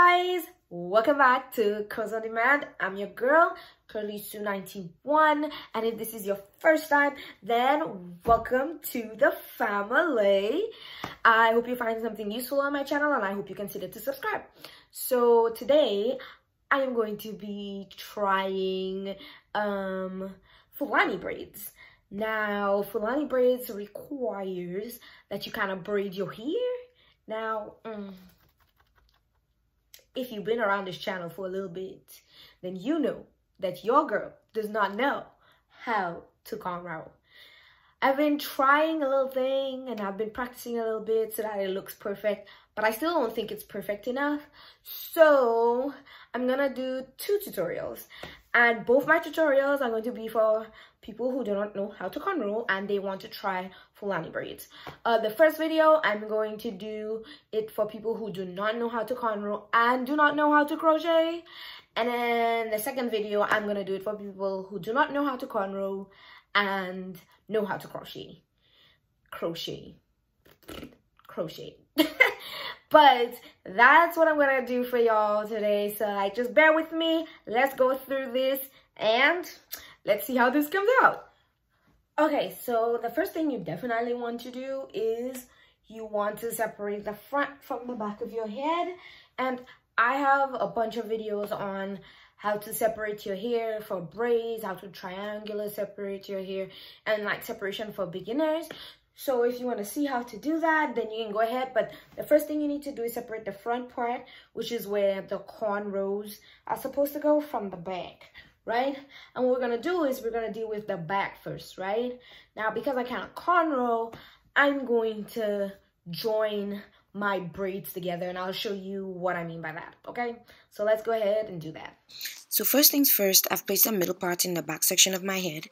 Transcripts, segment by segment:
guys, welcome back to Curls on Demand. I'm your girl, Curly Sue 91, and if this is your first time, then welcome to the family. I hope you find something useful on my channel, and I hope you consider to subscribe. So today, I am going to be trying Fulani braids. Now, Fulani braids requires that you kind of braid your hair. Now, if you've been around this channel for a little bit, then you know that your girl does not know how to cornrow. I've been trying a little thing and I've been practicing a little bit so that it looks perfect, but I still don't think it's perfect enough. So I'm gonna do 2 tutorials, and both my tutorials are going to be for people who do not know how to cornrow and they want to try Fulani braids. The first video, I'm going to do it for people who do not know how to cornrow and do not know how to crochet. And then the second video, I'm going to do it for people who do not know how to cornrow and know how to crochet. But that's what I'm going to do for y'all today. So like, just bear with me. Let's go through this and let's see how this comes out. Okay, so the first thing you definitely want to do is you want to separate the front from the back of your head. And I have a bunch of videos on how to separate your hair for braids, how to triangular separate your hair, and like separation for beginners. So if you want to see how to do that, then you can go ahead. But the first thing you need to do is separate the front part, which is where the cornrows are supposed to go, from the back, right? And what we're going to do is we're going to deal with the back first, right? Now, because I can't cornrow, I'm going to join my braids together, and I'll show you what I mean by that, okay? So let's go ahead and do that. So first things first, I've placed a middle part in the back section of my head.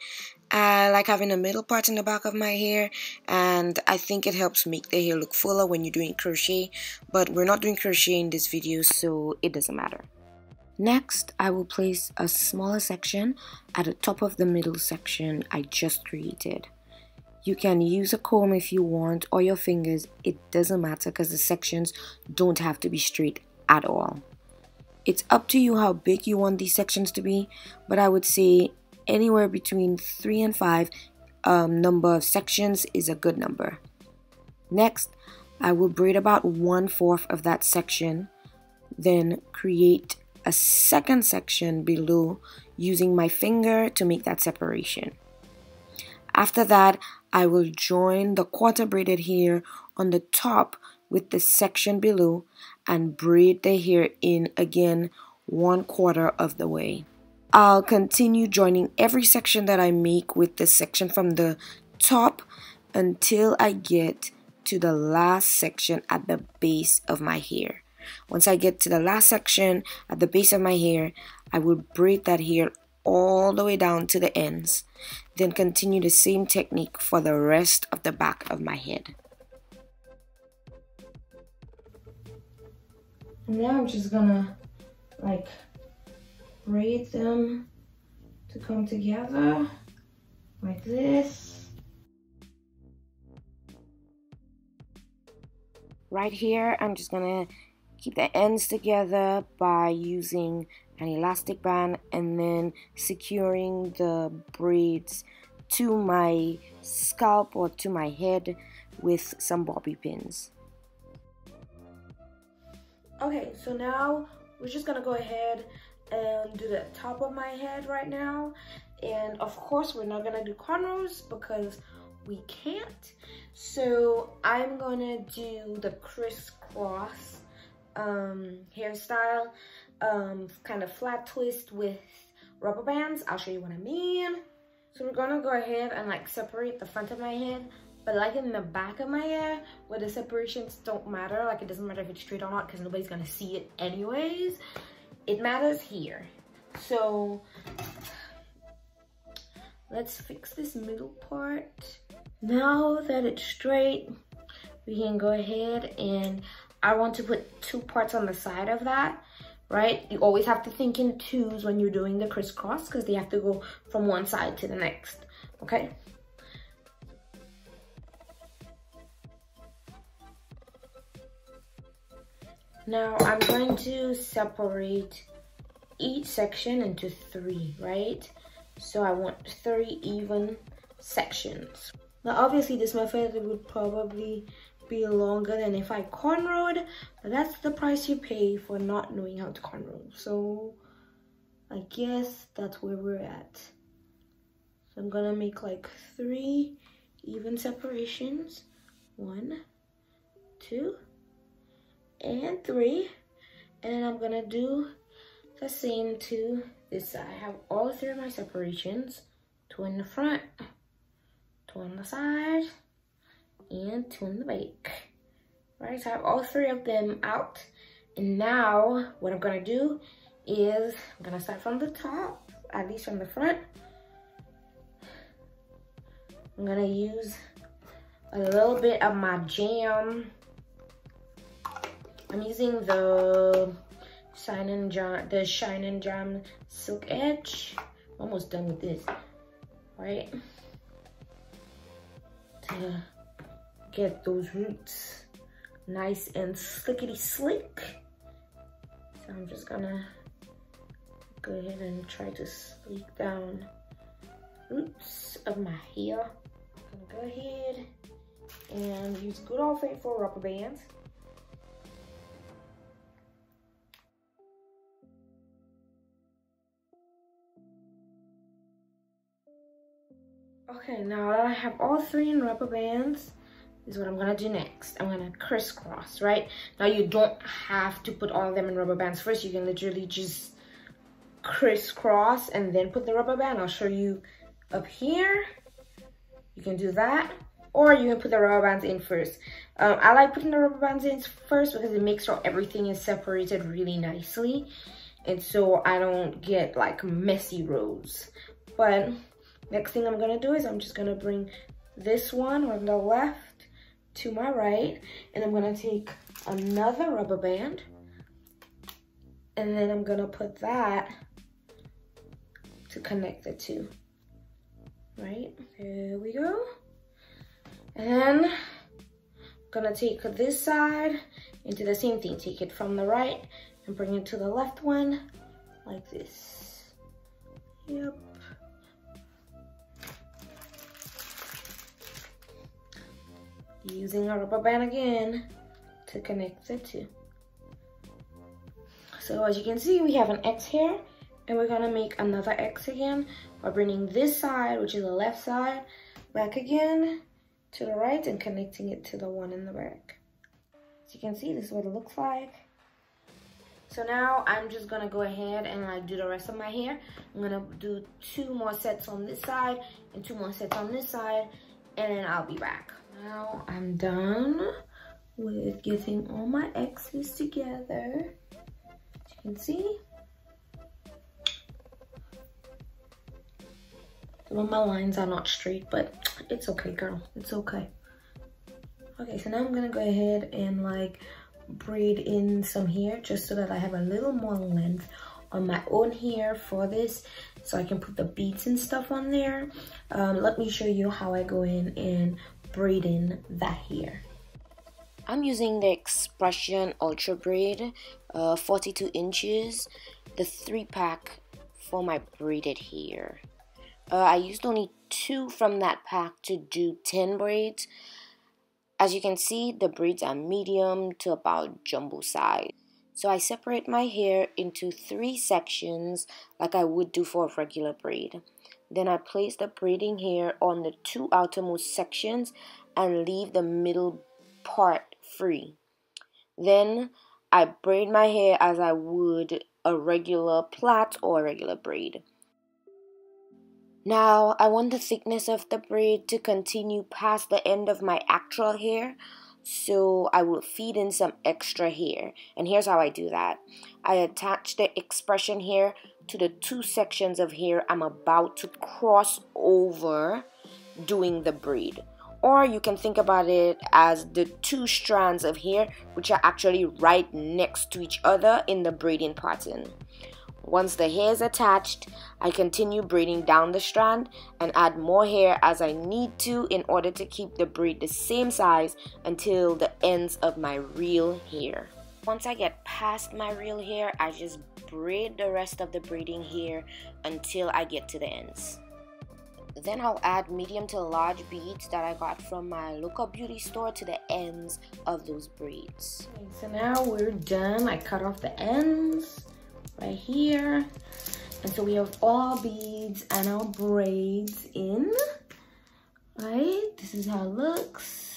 I like having a middle part in the back of my hair, and I think it helps make the hair look fuller when you're doing crochet, but we're not doing crochet in this video, so it doesn't matter. Next, I will place a smaller section at the top of the middle section I just created. You can use a comb if you want, or your fingers, it doesn't matter because the sections don't have to be straight at all. It's up to you how big you want these sections to be, but I would say anywhere between 3 and 5 number of sections is a good number. Next, I will braid about 1/4 of that section, then create a second section below using my finger to make that separation. After that, I will join the quarter braided hair on the top with the section below and braid the hair in again 1/4 of the way. I'll continue joining every section that I make with the section from the top until I get to the last section at the base of my hair. Once I get to the last section at the base of my hair, I will braid that hair all the way down to the ends, then continue the same technique for the rest of the back of my head. And now I'm just gonna like braid them to come together like this. Right here, I'm just gonna keep the ends together by using an elastic band and then securing the braids to my scalp or to my head with some bobby pins. Okay, so now we're just gonna go ahead and do the top of my head right now. And of course, we're not gonna do cornrows because we can't. So I'm gonna do the crisscross hairstyle, kind of flat twist with rubber bands. I'll show you what I mean. So we're gonna go ahead and like separate the front of my head, but like in the back of my hair where the separations don't matter, like it doesn't matter if it's straight or not because nobody's gonna see it anyways. It matters here. So let's fix this middle part. Now that it's straight, we can go ahead, and I want to put 2 parts on the side of that, right? You always have to think in 2s when you're doing the crisscross because they have to go from one side to the next, okay? Now I'm going to separate each section into 3, right? So I want 3 even sections. Now obviously this method would probably be longer than if I cornrowed, but that's the price you pay for not knowing how to cornrow. So I guess that's where we're at. So I'm gonna make like 3 even separations. 1, 2, and 3. And then I'm gonna do the same to this side. I have all 3 of my separations, 2 in the front, 2 on the side, and 2 in the back. Right, so I have all 3 of them out. And now what I'm gonna do is I'm gonna start from the top, at least from the front. I'm gonna use a little bit of my jam. I'm using the Shine and Jam Silk Edge. I'm almost done with this, right? To get those roots nice and slickety slick. So I'm just gonna go ahead and try to sleek down roots of my hair. I'm gonna go ahead and use good old faithful rubber bands. Okay, now that I have all 3 in rubber bands, is what I'm gonna do next. I'm gonna crisscross, right? Now you don't have to put all of them in rubber bands first. You can literally just crisscross and then put the rubber band. I'll show you up here. You can do that, or you can put the rubber bands in first. I like putting the rubber bands in first because it makes sure everything is separated really nicely, and so I don't get like messy rows. But next thing I'm gonna do is I'm just gonna bring this one on the left to my right, and I'm gonna take another rubber band, and then I'm gonna put that to connect the 2. Right, there we go. And then I'm gonna take this side and do the same thing. Take it from the right and bring it to the left one like this. Yep. Using a rubber band again to connect the 2. So as you can see, we have an X here, and we're gonna make another X again by bringing this side, which is the left side, back again to the right and connecting it to the one in the back. As you can see, this is what it looks like. So now I'm just gonna go ahead and like do the rest of my hair. I'm gonna do 2 more sets on this side and 2 more sets on this side, and then I'll be back. Now I'm done with getting all my X's together. As you can see, some of my lines are not straight, but it's okay, girl. It's okay. Okay, so now I'm gonna go ahead and like braid in some hair just so that I have a little more length on my own hair for this, so I can put the beads and stuff on there. Let me show you how I go in and braid in that hair. I'm using the Expression Ultra Braid, 42 inches, the 3-pack for my braided hair. I used only 2 from that pack to do 10 braids. As you can see, the braids are medium to about jumbo size. So I separate my hair into 3 sections like I would do for a regular braid. Then I place the braiding hair on the 2 outermost sections and leave the middle part free. Then I braid my hair as I would a regular plait or a regular braid. Now I want the thickness of the braid to continue past the end of my actual hair, so I will feed in some extra hair. And here's how I do that. I attach the expression hair to the 2 sections of hair I'm about to cross over doing the braid. Or you can think about it as the 2 strands of hair which are actually right next to each other in the braiding pattern. Once the hair is attached, I continue braiding down the strand and add more hair as I need to in order to keep the braid the same size until the ends of my real hair. Once I get past my real hair, I just braid the rest of the braiding hair until I get to the ends. Then I'll add medium to large beads that I got from my local beauty store to the ends of those braids. Okay, so now we're done. I cut off the ends right here. And so we have all our beads and our braids in. Right, this is how it looks.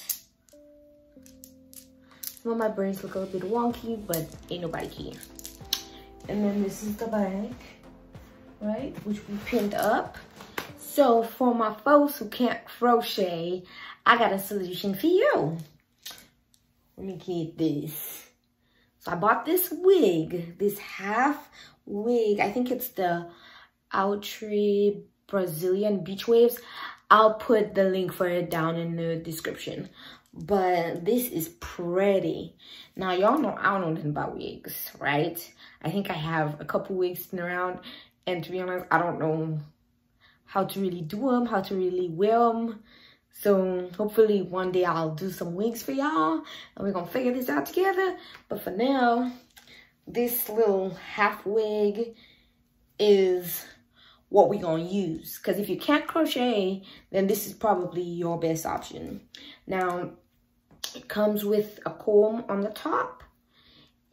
Some of my braids look a little bit wonky, but ain't nobody care. And then this is the back, right, which we pinned up. So for my folks who can't crochet, I got a solution for you. Let me get this. So I bought this wig, this half wig. I think it's the Outre Brazilian Beach Waves. I'll put the link for it down in the description. But this is pretty. Now y'all know I don't know nothing about wigs, right? I think I have a couple wigs sitting around, and to be honest, I don't know how to really do them, how to really wear them. So hopefully one day I'll do some wigs for y'all and we're gonna figure this out together. But for now, this little half wig is what we're gonna use. Because if you can't crochet, then this is probably your best option. Now, it comes with a comb on the top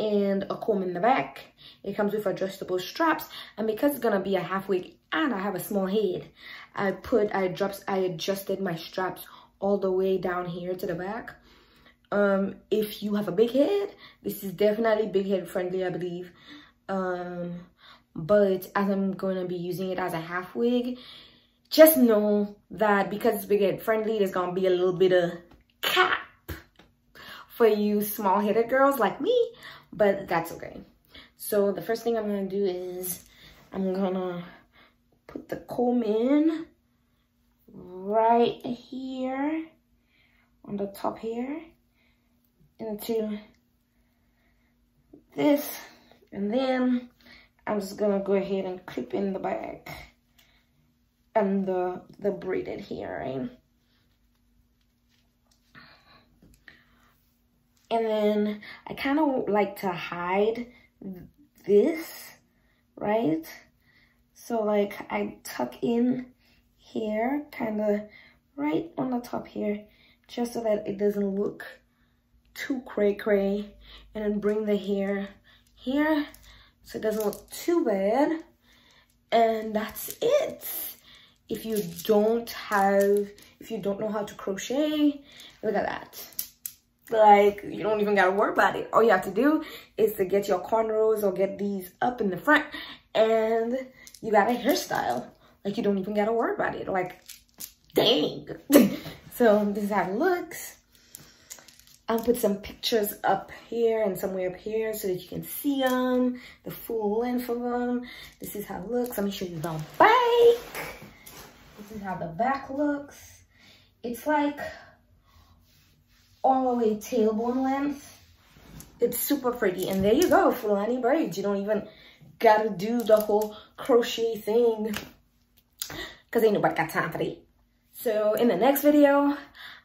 and a comb in the back. It comes with adjustable straps, and because it's gonna be a half wig and I have a small head, I adjusted my straps all the way down here to the back. If you have a big head, this is definitely big head friendly, I believe. But as I'm gonna be using it as a half wig, just know that because it's big head friendly, there's gonna be a little bit of cap for you small headed girls like me, but that's okay. So the first thing I'm gonna do is I'm gonna put the comb in right here on the top here into this, and then I'm just gonna go ahead and clip in the back and the braided hair, right? And then I kind of like to hide this, right? So like I tuck in here, kind of right on the top here, just so that it doesn't look too cray-cray, and then bring the hair here so it doesn't look too bad. And that's it. If you don't know how to crochet, look at that. Like, you don't even gotta worry about it. All you have to do is to get your cornrows or get these up in the front, and you got a hairstyle. Like, you don't even gotta worry about it. Like, dang. So this is how it looks. I'll put some pictures up here and somewhere up here so that you can see them, the full length of them. This is how it looks. Let me show you the back. This is how the back looks. It's like all the way tailbone length. It's super pretty. And there you go, Fulani braids. You don't even gotta do the whole crochet thing, because ain't nobody got time for that. So in the next video,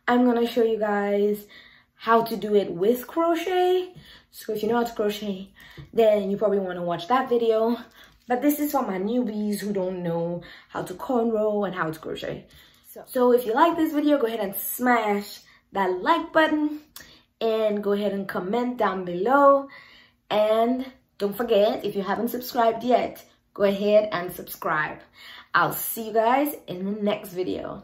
I'm gonna show you guys how to do it with crochet. So if you know how to crochet, then you probably want to watch that video. But this is for my newbies who don't know how to cornrow and how to crochet. So if you like this video, go ahead and smash that like button and go ahead and comment down below. And don't forget, if you haven't subscribed yet, go ahead and subscribe. I'll see you guys in the next video.